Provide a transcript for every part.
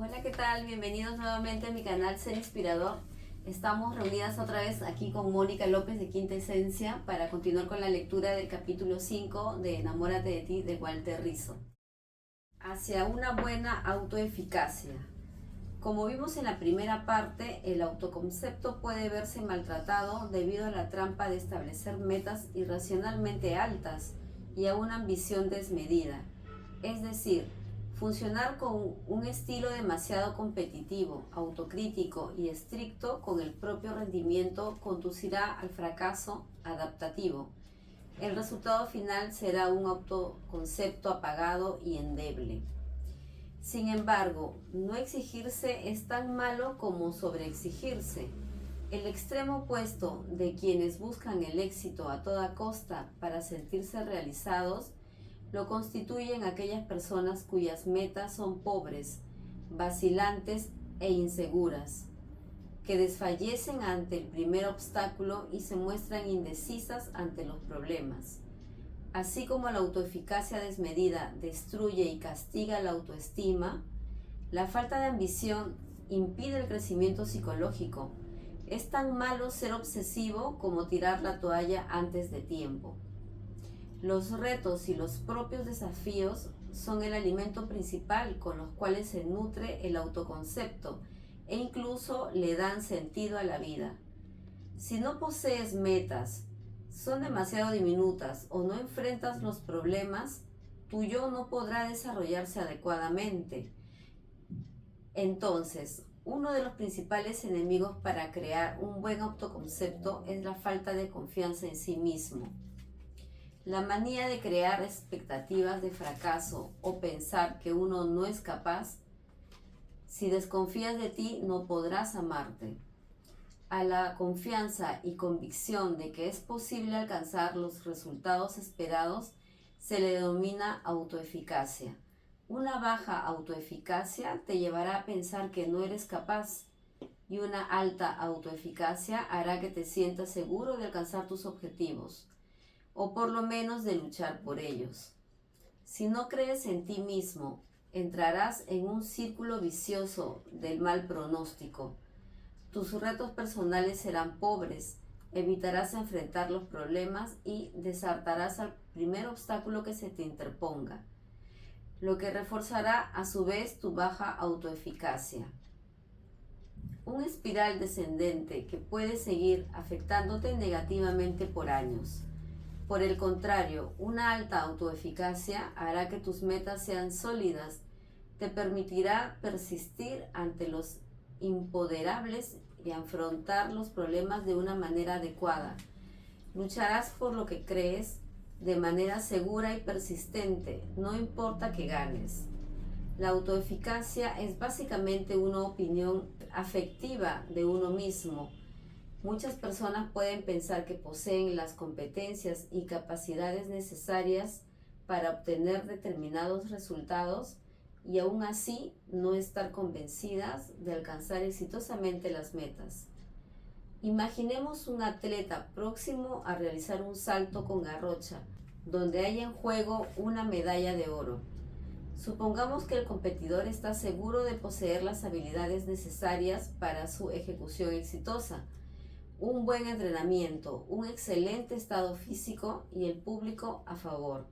Hola, ¿qué tal? Bienvenidos nuevamente a mi canal Ser Inspirador. Estamos reunidas otra vez aquí con Mónica López de Quinta Esencia para continuar con la lectura del capítulo 5 de Enamórate de ti de Walter Rizzo. Hacia una buena autoeficacia. Como vimos en la primera parte, el autoconcepto puede verse maltratado debido a la trampa de establecer metas irracionalmente altas y a una ambición desmedida. Es decir, funcionar con un estilo demasiado competitivo, autocrítico y estricto con el propio rendimiento conducirá al fracaso adaptativo. El resultado final será un autoconcepto apagado y endeble. Sin embargo, no exigirse es tan malo como sobreexigirse. El extremo opuesto de quienes buscan el éxito a toda costa para sentirse realizados lo constituyen aquellas personas cuyas metas son pobres, vacilantes e inseguras, que desfallecen ante el primer obstáculo y se muestran indecisas ante los problemas. Así como la autoeficacia desmedida destruye y castiga la autoestima, la falta de ambición impide el crecimiento psicológico. Es tan malo ser obsesivo como tirar la toalla antes de tiempo. Los retos y los propios desafíos son el alimento principal con los cuales se nutre el autoconcepto e incluso le dan sentido a la vida. Si no posees metas, son demasiado diminutas o no enfrentas los problemas, tu yo no podrá desarrollarse adecuadamente. Entonces, uno de los principales enemigos para crear un buen autoconcepto es la falta de confianza en sí mismo. La manía de crear expectativas de fracaso o pensar que uno no es capaz. Si desconfías de ti, no podrás amarte. A la confianza y convicción de que es posible alcanzar los resultados esperados se le denomina autoeficacia. Una baja autoeficacia te llevará a pensar que no eres capaz y una alta autoeficacia hará que te sientas seguro de alcanzar tus objetivos o por lo menos de luchar por ellos. Si no crees en ti mismo, entrarás en un círculo vicioso del mal pronóstico. Tus retos personales serán pobres, evitarás enfrentar los problemas y desartarás al primer obstáculo que se te interponga, lo que reforzará a su vez tu baja autoeficacia. Un espiral descendente que puede seguir afectándote negativamente por años. Por el contrario, una alta autoeficacia hará que tus metas sean sólidas, te permitirá persistir ante los imponderables y afrontar los problemas de una manera adecuada. Lucharás por lo que crees de manera segura y persistente, no importa que ganes. La autoeficacia es básicamente una opinión afectiva de uno mismo. Muchas personas pueden pensar que poseen las competencias y capacidades necesarias para obtener determinados resultados y aún así no estar convencidas de alcanzar exitosamente las metas. Imaginemos un atleta próximo a realizar un salto con garrocha, donde hay en juego una medalla de oro. Supongamos que el competidor está seguro de poseer las habilidades necesarias para su ejecución exitosa, un buen entrenamiento, un excelente estado físico y el público a favor.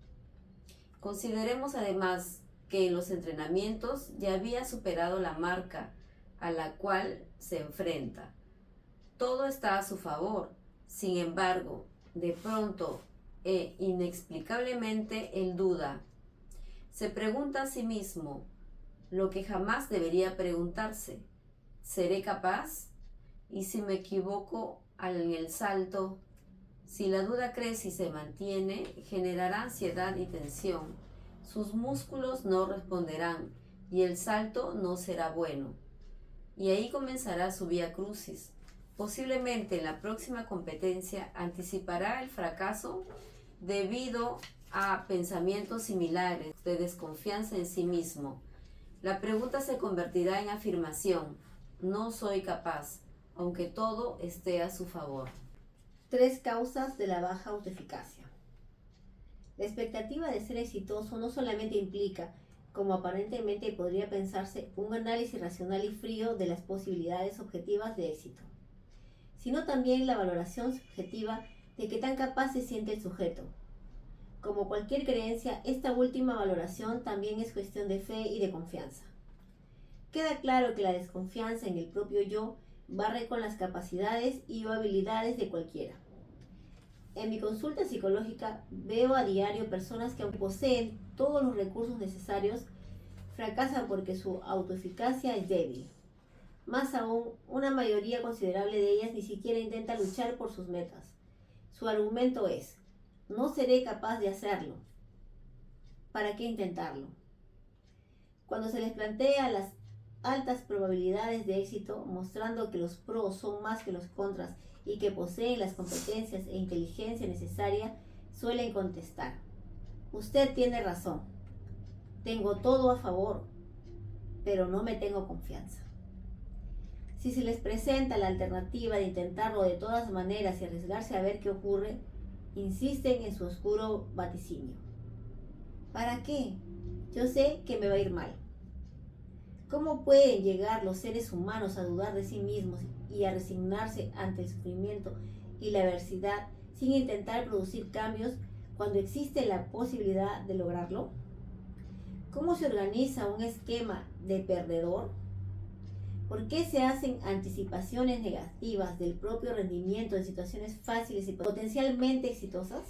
Consideremos además que en los entrenamientos ya había superado la marca a la cual se enfrenta. Todo está a su favor. Sin embargo, de pronto e inexplicablemente él duda. Se pregunta a sí mismo lo que jamás debería preguntarse: ¿seré capaz? ¿Y si me equivoco en el salto? Si la duda crece y se mantiene, generará ansiedad y tensión. Sus músculos no responderán y el salto no será bueno. Y ahí comenzará su vía crucis. Posiblemente en la próxima competencia anticipará el fracaso debido a pensamientos similares de desconfianza en sí mismo. La pregunta se convertirá en afirmación: no soy capaz, aunque todo esté a su favor. 3 causas de la baja autoeficacia. La expectativa de ser exitoso no solamente implica como aparentemente podría pensarse, un análisis racional y frío de las posibilidades objetivas de éxito, sino también la valoración subjetiva de qué tan capaz se siente el sujeto. Como cualquier creencia, esta última valoración también es cuestión de fe y de confianza. Queda claro que la desconfianza en el propio yo barre con las capacidades y o habilidades de cualquiera. En mi consulta psicológica veo a diario personas que, aunque poseen todos los recursos necesarios, fracasan porque su autoeficacia es débil. Más aún, una mayoría considerable de ellas ni siquiera intenta luchar por sus metas. Su argumento es: no seré capaz de hacerlo. ¿Para qué intentarlo? Cuando se les plantea las altas probabilidades de éxito, mostrando que los pros son más que los contras y que poseen las competencias e inteligencia necesaria, suelen contestar: usted tiene razón, tengo todo a favor, pero no me tengo confianza. Si se les presenta la alternativa de intentarlo de todas maneras y arriesgarse a ver qué ocurre, insisten en su oscuro vaticinio. ¿Para qué? Yo sé que me va a ir mal. ¿Cómo pueden llegar los seres humanos a dudar de sí mismos y a resignarse ante el sufrimiento y la adversidad sin intentar producir cambios cuando existe la posibilidad de lograrlo? ¿Cómo se organiza un esquema de perdedor? ¿Por qué se hacen anticipaciones negativas del propio rendimiento en situaciones fáciles y potencialmente exitosas?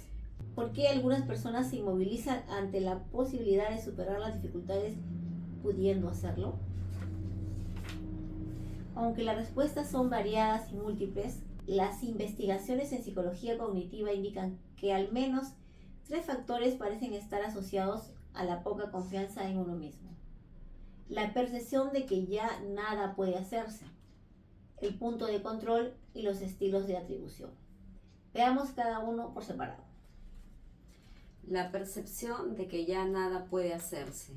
¿Por qué algunas personas se inmovilizan ante la posibilidad de superar las dificultades pudiendo hacerlo? Aunque las respuestas son variadas y múltiples, las investigaciones en psicología cognitiva indican que al menos 3 factores parecen estar asociados a la poca confianza en uno mismo. La percepción de que ya nada puede hacerse, el punto de control y los estilos de atribución. Veamos cada uno por separado. La percepción de que ya nada puede hacerse.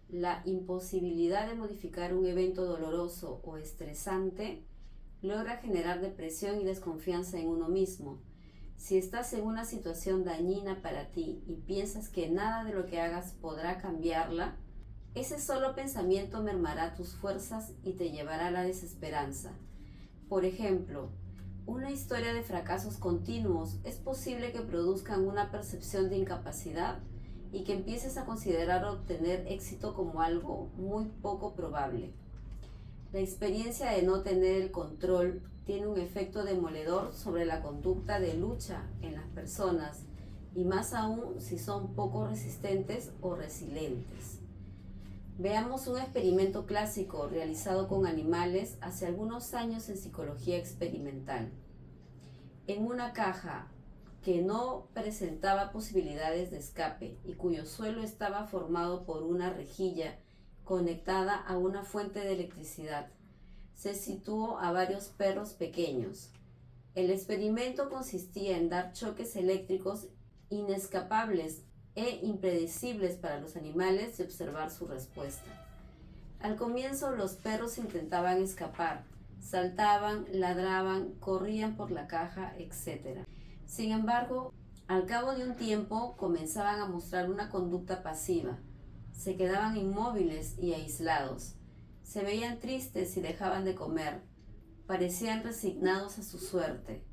La imposibilidad de modificar un evento doloroso o estresante logra generar depresión y desconfianza en uno mismo. Si estás en una situación dañina para ti y piensas que nada de lo que hagas podrá cambiarla, ese solo pensamiento mermará tus fuerzas y te llevará a la desesperanza. Por ejemplo, una historia de fracasos continuos es posible que produzcan una percepción de incapacidad y que empieces a considerar obtener éxito como algo muy poco probable. La experiencia de no tener el control tiene un efecto demoledor sobre la conducta de lucha en las personas, y más aún si son poco resistentes o resilientes. Veamos un experimento clásico realizado con animales hace algunos años en psicología experimental. En una caja que no presentaba posibilidades de escape y cuyo suelo estaba formado por una rejilla conectada a una fuente de electricidad, se situó a varios perros pequeños. El experimento consistía en dar choques eléctricos inescapables e impredecibles para los animales y observar su respuesta. Al comienzo los perros intentaban escapar, saltaban, ladraban, corrían por la caja, etc. Sin embargo, al cabo de un tiempo comenzaban a mostrar una conducta pasiva. Se quedaban inmóviles y aislados. Se veían tristes y dejaban de comer. Parecían resignados a su suerte.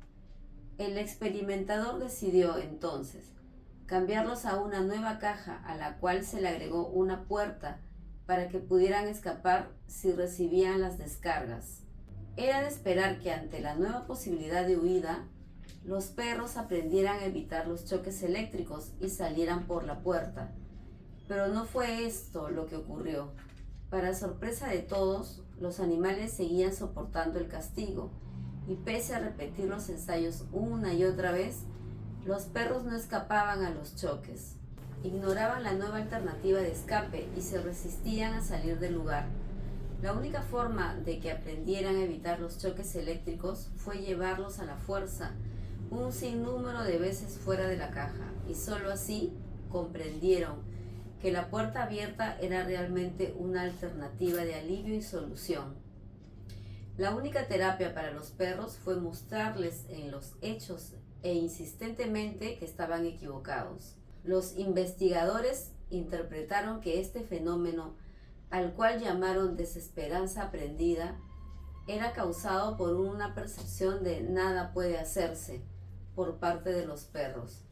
El experimentador decidió entonces cambiarlos a una nueva caja a la cual se le agregó una puerta para que pudieran escapar si recibían las descargas. Era de esperar que ante la nueva posibilidad de huida, los perros aprendieran a evitar los choques eléctricos y salieran por la puerta. Pero no fue esto lo que ocurrió. Para sorpresa de todos, los animales seguían soportando el castigo, y pese a repetir los ensayos una y otra vez, los perros no escapaban a los choques. Ignoraban la nueva alternativa de escape y se resistían a salir del lugar. La única forma de que aprendieran a evitar los choques eléctricos fue llevarlos a la fuerza un sinnúmero de veces fuera de la caja, y solo así comprendieron que la puerta abierta era realmente una alternativa de alivio y solución. La única terapia para los perros fue mostrarles en los hechos e insistentemente que estaban equivocados. Los investigadores interpretaron que este fenómeno, al cual llamaron desesperanza aprendida, era causado por una percepción de nada puede hacerse por parte de los perros,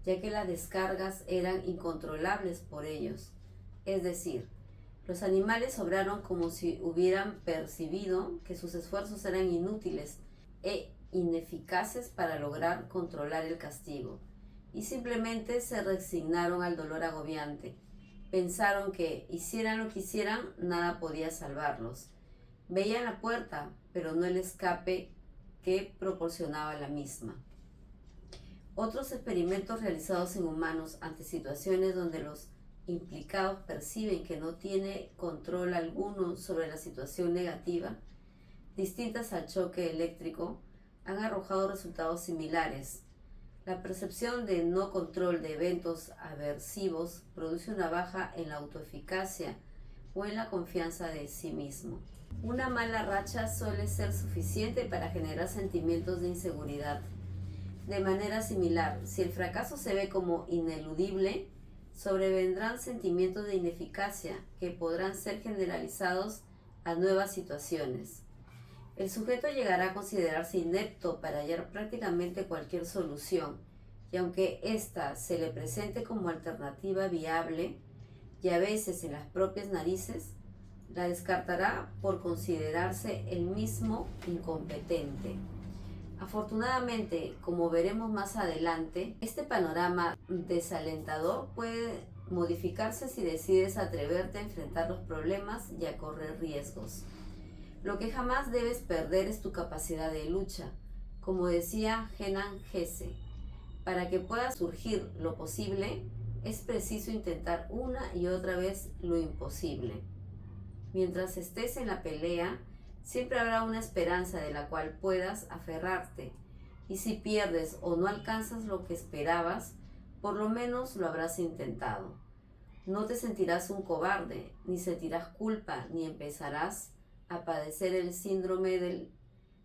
ya que las descargas eran incontrolables por ellos. Es decir, los animales obraron como si hubieran percibido que sus esfuerzos eran inútiles e ineficaces para lograr controlar el castigo, y simplemente se resignaron al dolor agobiante. Pensaron que, hicieran lo que hicieran, nada podía salvarlos. Veían la puerta, pero no el escape que proporcionaba la misma. Otros experimentos realizados en humanos ante situaciones donde los implicados perciben que no tiene control alguno sobre la situación negativa, distintas al choque eléctrico, han arrojado resultados similares. La percepción de no control de eventos aversivos produce una baja en la autoeficacia o en la confianza de sí mismo. Una mala racha suele ser suficiente para generar sentimientos de inseguridad. De manera similar, si el fracaso se ve como ineludible, sobrevendrán sentimientos de ineficacia que podrán ser generalizados a nuevas situaciones. El sujeto llegará a considerarse inepto para hallar prácticamente cualquier solución, y aunque ésta se le presente como alternativa viable, y a veces en las propias narices, la descartará por considerarse el mismo incompetente. Afortunadamente, como veremos más adelante, este panorama desalentador puede modificarse si decides atreverte a enfrentar los problemas y a correr riesgos. Lo que jamás debes perder es tu capacidad de lucha. Como decía Hermann Hesse, para que pueda surgir lo posible, es preciso intentar una y otra vez lo imposible. Mientras estés en la pelea, siempre habrá una esperanza de la cual puedas aferrarte, y si pierdes o no alcanzas lo que esperabas, por lo menos lo habrás intentado. No te sentirás un cobarde, ni sentirás culpa, ni empezarás a padecer el síndrome del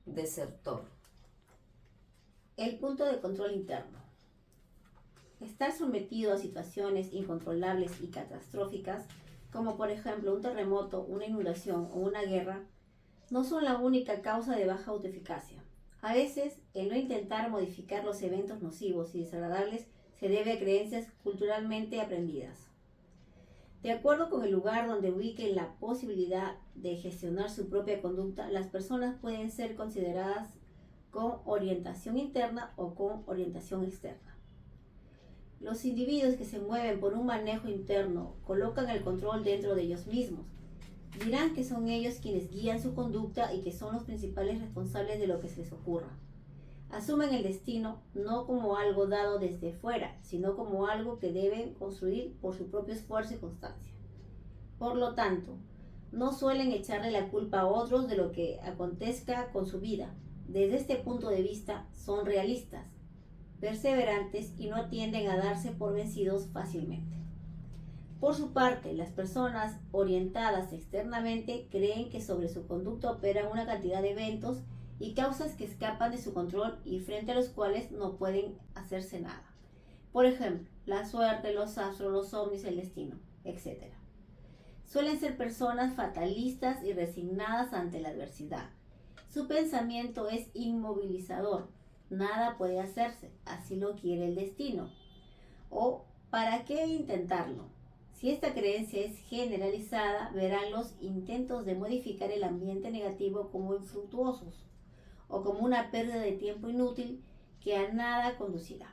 desertor. El punto de control interno. Estar sometido a situaciones incontrolables y catastróficas, como por ejemplo un terremoto, una inundación o una guerra, no son la única causa de baja autoeficacia. A veces, el no intentar modificar los eventos nocivos y desagradables se debe a creencias culturalmente aprendidas. De acuerdo con el lugar donde ubiquen la posibilidad de gestionar su propia conducta, las personas pueden ser consideradas con orientación interna o con orientación externa. Los individuos que se mueven por un manejo interno colocan el control dentro de ellos mismos. Dirán que son ellos quienes guían su conducta y que son los principales responsables de lo que se les ocurra. Asumen el destino no como algo dado desde fuera, sino como algo que deben construir por su propio esfuerzo y constancia. Por lo tanto, no suelen echarle la culpa a otros de lo que acontezca con su vida. Desde este punto de vista, son realistas, perseverantes y no tienden a darse por vencidos fácilmente. Por su parte, las personas orientadas externamente creen que sobre su conducta operan una cantidad de eventos y causas que escapan de su control y frente a los cuales no pueden hacerse nada. Por ejemplo, la suerte, los astros, los ovnis, el destino, etc. Suelen ser personas fatalistas y resignadas ante la adversidad. Su pensamiento es inmovilizador. Nada puede hacerse, así lo quiere el destino. O, ¿para qué intentarlo? Si esta creencia es generalizada, verán los intentos de modificar el ambiente negativo como infructuosos o como una pérdida de tiempo inútil que a nada conducirá.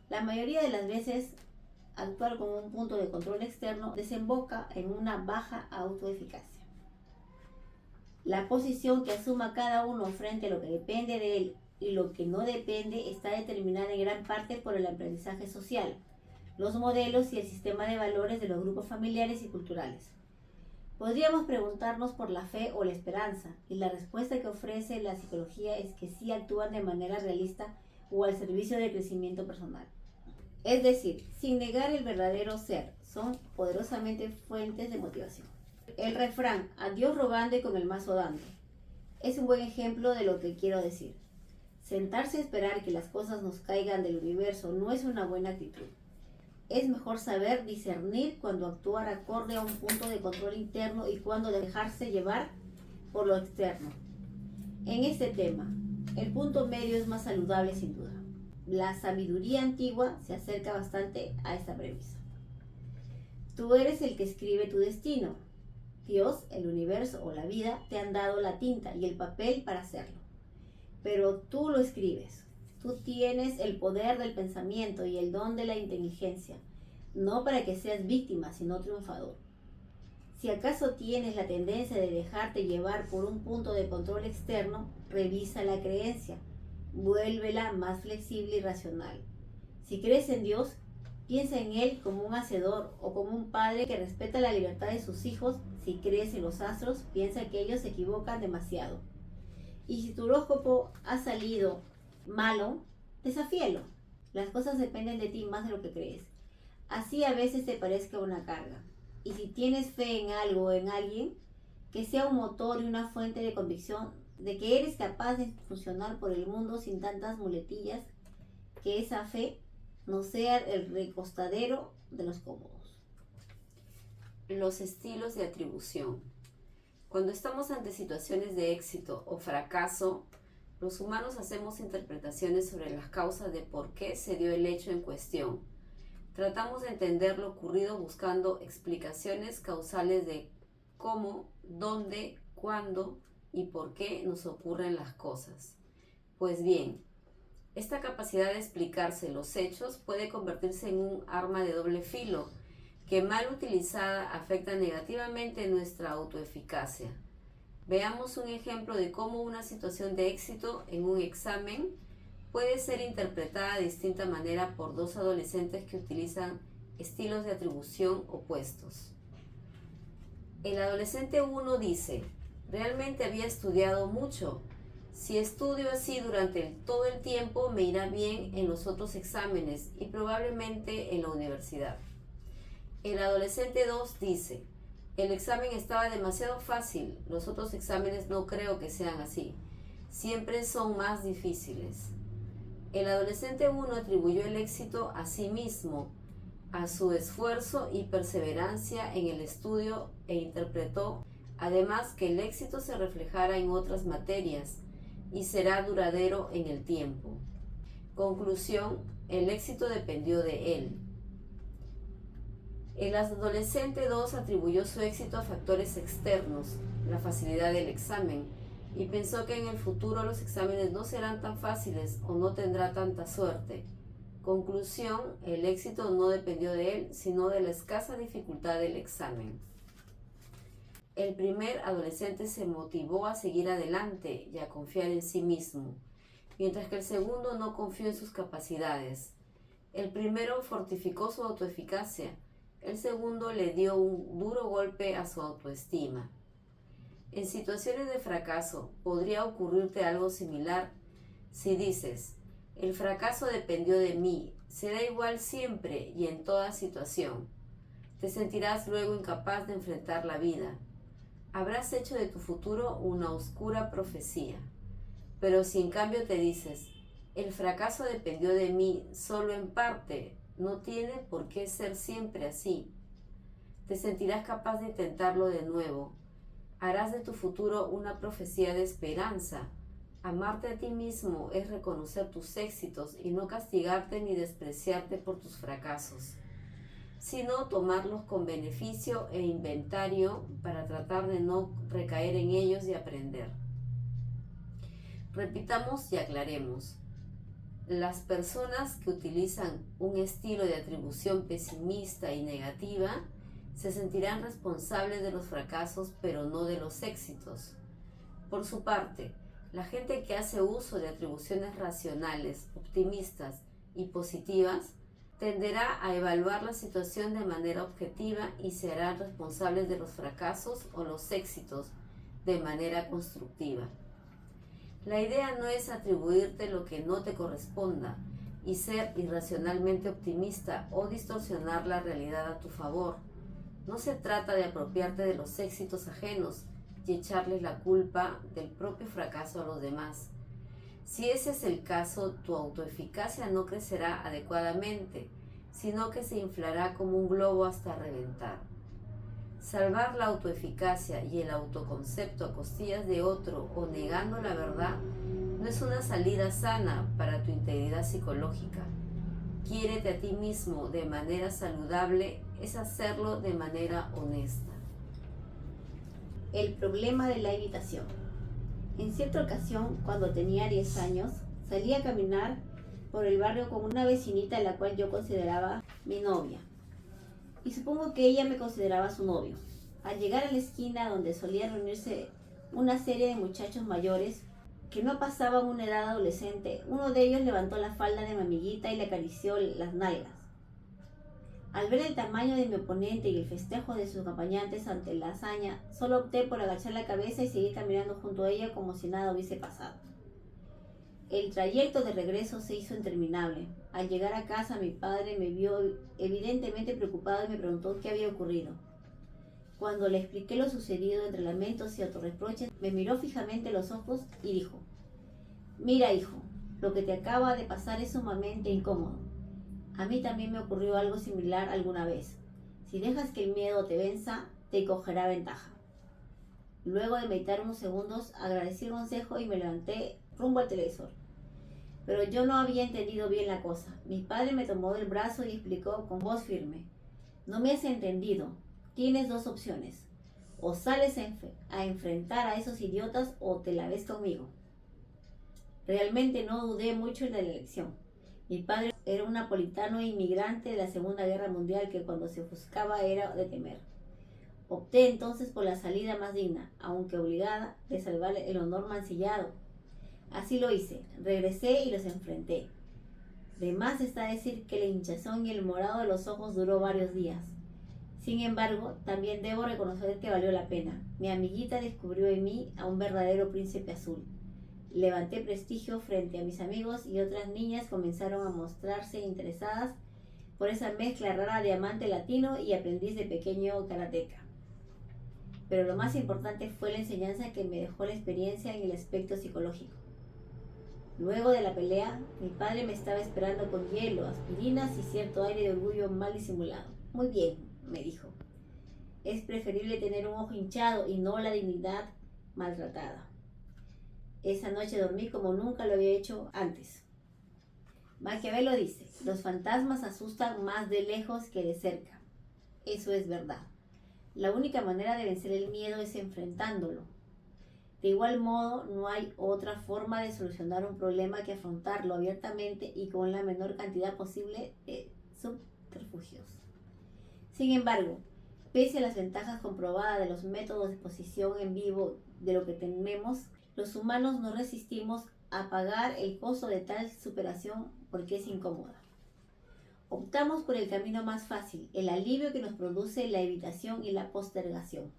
La mayoría de las veces, actuar como un punto de control externo desemboca en una baja autoeficacia. La posición que asuma cada uno frente a lo que depende de él y lo que no depende está determinada en gran parte por el aprendizaje social, los modelos y el sistema de valores de los grupos familiares y culturales. Podríamos preguntarnos por la fe o la esperanza, y la respuesta que ofrece la psicología es que sí actúan de manera realista o al servicio del crecimiento personal. Es decir, sin negar el verdadero ser, son poderosamente fuentes de motivación. El refrán, a Dios rogando y con el mazo dando, es un buen ejemplo de lo que quiero decir. Sentarse a esperar que las cosas nos caigan del universo no es una buena actitud. es mejor saber discernir cuándo actuar acorde a un punto de control interno y cuándo dejarse llevar por lo externo. En este tema, el punto medio es más saludable sin duda. La sabiduría antigua se acerca bastante a esta premisa. Tú eres el que escribe tu destino. Dios, el universo o la vida te han dado la tinta y el papel para hacerlo. Pero tú lo escribes. Tú tienes el poder del pensamiento y el don de la inteligencia, no para que seas víctima, sino triunfador. Si acaso tienes la tendencia de dejarte llevar por un punto de control externo, revisa la creencia, vuélvela más flexible y racional. Si crees en Dios, piensa en Él como un hacedor o como un padre que respeta la libertad de sus hijos. Si crees en los astros, piensa que ellos se equivocan demasiado. Y si tu horóscopo ha salido malo, desafíalo. Las cosas dependen de ti más de lo que crees. Así a veces te parezca una carga. Y si tienes fe en algo o en alguien, que sea un motor y una fuente de convicción de que eres capaz de funcionar por el mundo sin tantas muletillas, que esa fe no sea el recostadero de los cómodos. Los estilos de atribución. Cuando estamos ante situaciones de éxito o fracaso, los humanos hacemos interpretaciones sobre las causas de por qué se dio el hecho en cuestión. Tratamos de entender lo ocurrido buscando explicaciones causales de cómo, dónde, cuándo y por qué nos ocurren las cosas. Pues bien, esta capacidad de explicarse los hechos puede convertirse en un arma de doble filo que mal utilizada afecta negativamente nuestra autoeficacia. Veamos un ejemplo de cómo una situación de éxito en un examen puede ser interpretada de distinta manera por dos adolescentes que utilizan estilos de atribución opuestos. El adolescente 1 dice: realmente había estudiado mucho. Si estudio así durante todo el tiempo, me irá bien en los otros exámenes y probablemente en la universidad. El adolescente 2 dice: el examen estaba demasiado fácil, los otros exámenes no creo que sean así, siempre son más difíciles. El adolescente 1 atribuyó el éxito a sí mismo, a su esfuerzo y perseverancia en el estudio e interpretó además que el éxito se reflejará en otras materias y será duradero en el tiempo. Conclusión: el éxito dependió de él. El adolescente 2 atribuyó su éxito a factores externos, la facilidad del examen, y pensó que en el futuro los exámenes no serán tan fáciles o no tendrá tanta suerte. Conclusión: el éxito no dependió de él, sino de la escasa dificultad del examen. El primer adolescente se motivó a seguir adelante y a confiar en sí mismo, mientras que el segundo no confió en sus capacidades. El primero fortificó su autoeficacia, el segundo le dio un duro golpe a su autoestima. En situaciones de fracaso, podría ocurrirte algo similar si dices: el fracaso dependió de mí, será igual siempre y en toda situación. Te sentirás luego incapaz de enfrentar la vida. Habrás hecho de tu futuro una oscura profecía. Pero si en cambio te dices: el fracaso dependió de mí solo en parte, no tiene por qué ser siempre así. Te sentirás capaz de intentarlo de nuevo. Harás de tu futuro una profecía de esperanza. Amarte a ti mismo es reconocer tus éxitos y no castigarte ni despreciarte por tus fracasos, sino tomarlos con beneficio e inventario para tratar de no recaer en ellos y aprender. Repitamos y aclaremos. Las personas que utilizan un estilo de atribución pesimista y negativa se sentirán responsables de los fracasos, pero no de los éxitos. Por su parte, la gente que hace uso de atribuciones racionales, optimistas y positivas tenderá a evaluar la situación de manera objetiva y serán responsables de los fracasos o los éxitos de manera constructiva. La idea no es atribuirte lo que no te corresponda y ser irracionalmente optimista o distorsionar la realidad a tu favor. No se trata de apropiarte de los éxitos ajenos y echarles la culpa del propio fracaso a los demás. Si ese es el caso, tu autoeficacia no crecerá adecuadamente, sino que se inflará como un globo hasta reventar. Salvar la autoeficacia y el autoconcepto a costillas de otro o negando la verdad no es una salida sana para tu integridad psicológica. Quiérete a ti mismo de manera saludable es hacerlo de manera honesta. El problema de la evitación. En cierta ocasión, cuando tenía 10 años, salí a caminar por el barrio con una vecinita a la cual yo consideraba mi novia. Y supongo que ella me consideraba su novio. Al llegar a la esquina donde solía reunirse una serie de muchachos mayores que no pasaban una edad adolescente, uno de ellos levantó la falda de mi amiguita y le acarició las nalgas. Al ver el tamaño de mi oponente y el festejo de sus acompañantes ante la hazaña, solo opté por agachar la cabeza y seguir caminando junto a ella como si nada hubiese pasado. El trayecto de regreso se hizo interminable. Al llegar a casa, mi padre me vio evidentemente preocupado y me preguntó qué había ocurrido. Cuando le expliqué lo sucedido entre lamentos y autorreproches, me miró fijamente a los ojos y dijo: «Mira, hijo, lo que te acaba de pasar es sumamente incómodo. A mí también me ocurrió algo similar alguna vez. Si dejas que el miedo te venza, te cogerá ventaja». Luego de meditar unos segundos, agradecí el consejo y me levanté rumbo al televisor. Pero yo no había entendido bien la cosa. Mi padre me tomó del brazo y explicó con voz firme: «No me has entendido. Tienes dos opciones. O sales a enfrentar a esos idiotas o te la ves conmigo». Realmente no dudé mucho en la elección. Mi padre era un napolitano inmigrante de la Segunda Guerra Mundial que cuando se ofuscaba era de temer. Opté entonces por la salida más digna, aunque obligada, de salvar el honor mancillado. Así lo hice, regresé y los enfrenté. De más está decir que la hinchazón y el morado de los ojos duró varios días. Sin embargo, también debo reconocer que valió la pena. Mi amiguita descubrió en mí a un verdadero príncipe azul. Levanté prestigio frente a mis amigos y otras niñas comenzaron a mostrarse interesadas por esa mezcla rara de amante latino y aprendiz de pequeño karateca. Pero lo más importante fue la enseñanza que me dejó la experiencia en el aspecto psicológico. Luego de la pelea, mi padre me estaba esperando con hielo, aspirinas y cierto aire de orgullo mal disimulado. «Muy bien», me dijo. «Es preferible tener un ojo hinchado y no la dignidad maltratada». Esa noche dormí como nunca lo había hecho antes. Maquiavelo dice: «Los fantasmas asustan más de lejos que de cerca». Eso es verdad. La única manera de vencer el miedo es enfrentándolo. De igual modo, no hay otra forma de solucionar un problema que afrontarlo abiertamente y con la menor cantidad posible de subterfugios. Sin embargo, pese a las ventajas comprobadas de los métodos de exposición en vivo de lo que tememos, los humanos no resistimos a pagar el costo de tal superación porque es incómoda. Optamos por el camino más fácil, el alivio que nos produce la evitación y la postergación.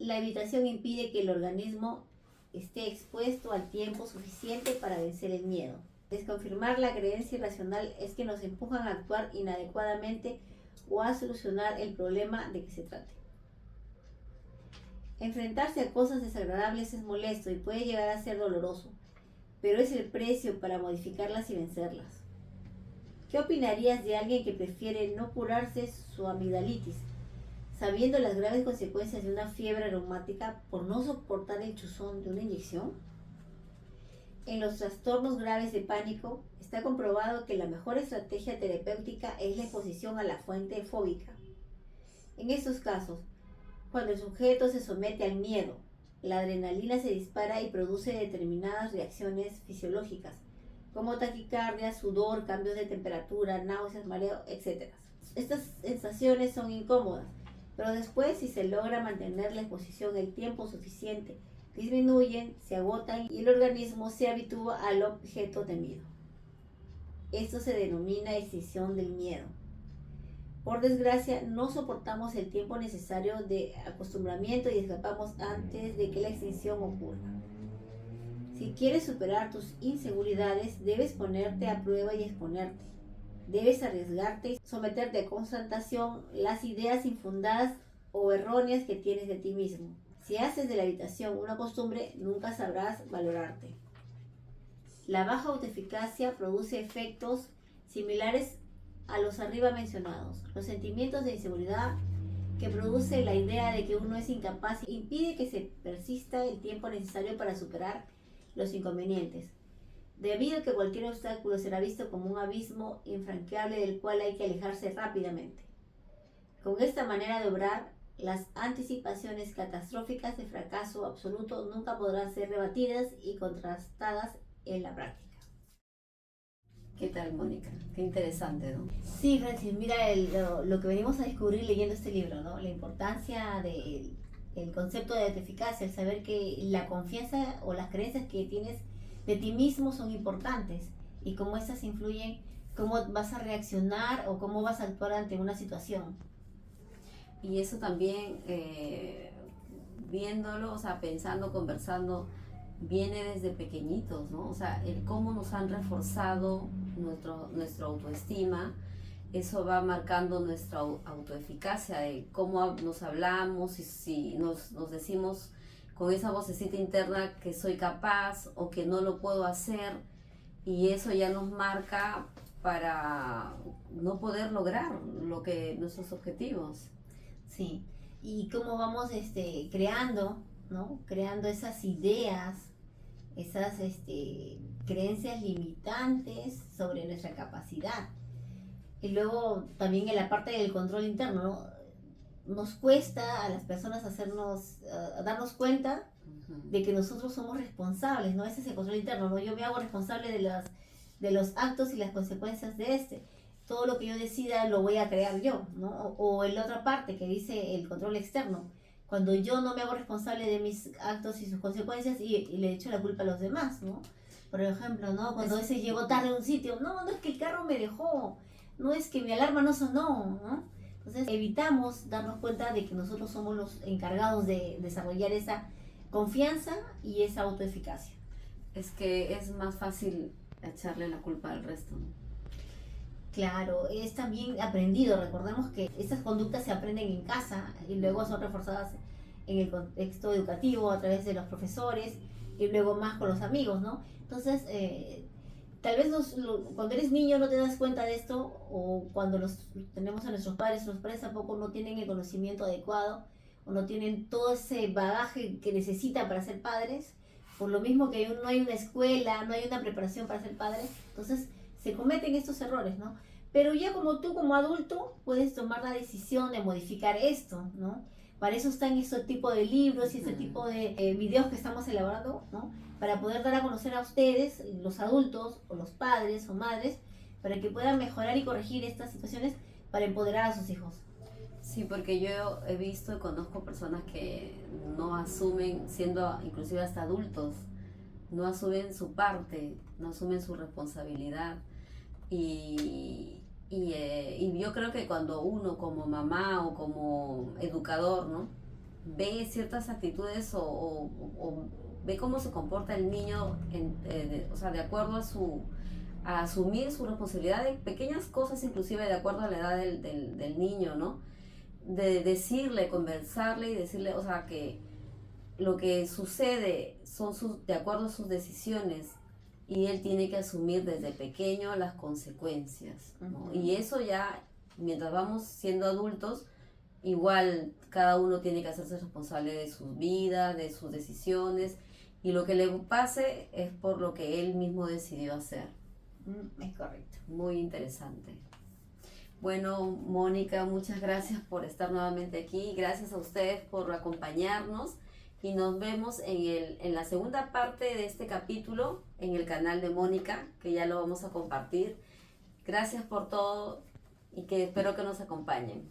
La evitación impide que el organismo esté expuesto al tiempo suficiente para vencer el miedo. Desconfirmar la creencia irracional es que nos empujan a actuar inadecuadamente o a solucionar el problema de que se trate. Enfrentarse a cosas desagradables es molesto y puede llegar a ser doloroso, pero es el precio para modificarlas y vencerlas. ¿Qué opinarías de alguien que prefiere no curarse su amigdalitis, sabiendo las graves consecuencias de una fiebre reumática por no soportar el chuzón de una inyección? En los trastornos graves de pánico está comprobado que la mejor estrategia terapéutica es la exposición a la fuente fóbica. En estos casos, cuando el sujeto se somete al miedo, la adrenalina se dispara y produce determinadas reacciones fisiológicas, como taquicardia, sudor, cambios de temperatura, náuseas, mareo, etc. Estas sensaciones son incómodas, pero después, si se logra mantener la exposición el tiempo suficiente, disminuyen, se agotan y el organismo se habitúa al objeto temido. Esto se denomina extinción del miedo. Por desgracia, no soportamos el tiempo necesario de acostumbramiento y escapamos antes de que la extinción ocurra. Si quieres superar tus inseguridades, debes ponerte a prueba y exponerte. Debes arriesgarte y someterte a confrontación las ideas infundadas o erróneas que tienes de ti mismo. Si haces de la evitación una costumbre, nunca sabrás valorarte. La baja autoeficacia produce efectos similares a los arriba mencionados. Los sentimientos de inseguridad que produce la idea de que uno es incapaz impide que se persista el tiempo necesario para superar los inconvenientes, debido a que cualquier obstáculo será visto como un abismo infranqueable del cual hay que alejarse rápidamente. Con esta manera de obrar, las anticipaciones catastróficas de fracaso absoluto nunca podrán ser rebatidas y contrastadas en la práctica. ¿Qué tal, Mónica? Qué interesante, ¿no? Sí, Francis, mira lo que venimos a descubrir leyendo este libro, ¿no? La importancia del concepto de autoeficacia, el saber que la confianza o las creencias que tienes de ti mismo son importantes y cómo estas influyen, cómo vas a reaccionar o cómo vas a actuar ante una situación. Y eso también, viéndolo, o sea, pensando, conversando, viene desde pequeñitos, ¿no? O sea, el cómo nos han reforzado nuestra autoestima, eso va marcando nuestra autoeficacia, de cómo nos hablamos y si nos decimos con esa vocecita interna que soy capaz o que no lo puedo hacer, y eso ya nos marca para no poder lograr nuestros objetivos. Sí, y cómo vamos creando, ¿no? Creando esas ideas, esas creencias limitantes sobre nuestra capacidad. Y luego también en la parte del control interno, ¿no? Nos cuesta a las personas darnos cuenta de que nosotros somos responsables, ¿no? Ese es el control interno, ¿no? Yo me hago responsable de los actos y las consecuencias de todo lo que yo decida lo voy a crear yo, ¿no? O en la otra parte que dice el control externo, cuando yo no me hago responsable de mis actos y sus consecuencias y le echo la culpa a los demás, ¿no? Por ejemplo, ¿no? Cuando ese llegó tarde a un sitio, no es que el carro me dejó, no es que mi alarma no sonó, ¿no? Entonces evitamos darnos cuenta de que nosotros somos los encargados de desarrollar esa confianza y esa autoeficacia. Es que es más fácil echarle la culpa al resto, ¿no? Claro, es también aprendido. Recordemos que estas conductas se aprenden en casa y luego son reforzadas en el contexto educativo a través de los profesores y luego más con los amigos, ¿no? Entonces, tal vez cuando eres niño no te das cuenta de esto, o cuando tenemos a nuestros padres, los padres tampoco no tienen el conocimiento adecuado o no tienen todo ese bagaje que necesitan para ser padres, por lo mismo que no hay una escuela, no hay una preparación para ser padres, entonces se cometen estos errores, ¿no? Pero ya como tú como adulto puedes tomar la decisión de modificar esto, ¿no? Para eso están este tipo de libros y este tipo de videos que estamos elaborando, ¿no? Para poder dar a conocer a ustedes, los adultos o los padres o madres, para que puedan mejorar y corregir estas situaciones para empoderar a sus hijos. Sí, porque yo he visto y conozco personas que no asumen, siendo inclusive hasta adultos, no asumen su parte, no asumen su responsabilidad. Y yo creo que cuando uno como mamá o como educador, ¿no?, ve ciertas actitudes o ve cómo se comporta el niño, o sea, de acuerdo a asumir su responsabilidad de pequeñas cosas, inclusive de acuerdo a la edad del niño, ¿no? De decirle, conversarle y decirle, o sea, que lo que sucede son de acuerdo a sus decisiones, y él tiene que asumir desde pequeño las consecuencias, ¿no? Y eso ya, mientras vamos siendo adultos, igual cada uno tiene que hacerse responsable de su vida, de sus decisiones, y lo que le pase es por lo que él mismo decidió hacer. Es correcto. Muy interesante. Bueno, Mónica, muchas gracias por estar nuevamente aquí, gracias a ustedes por acompañarnos. Y nos vemos en la segunda parte de este capítulo en el canal de Mónica, que ya lo vamos a compartir. Gracias por todo y que espero que nos acompañen.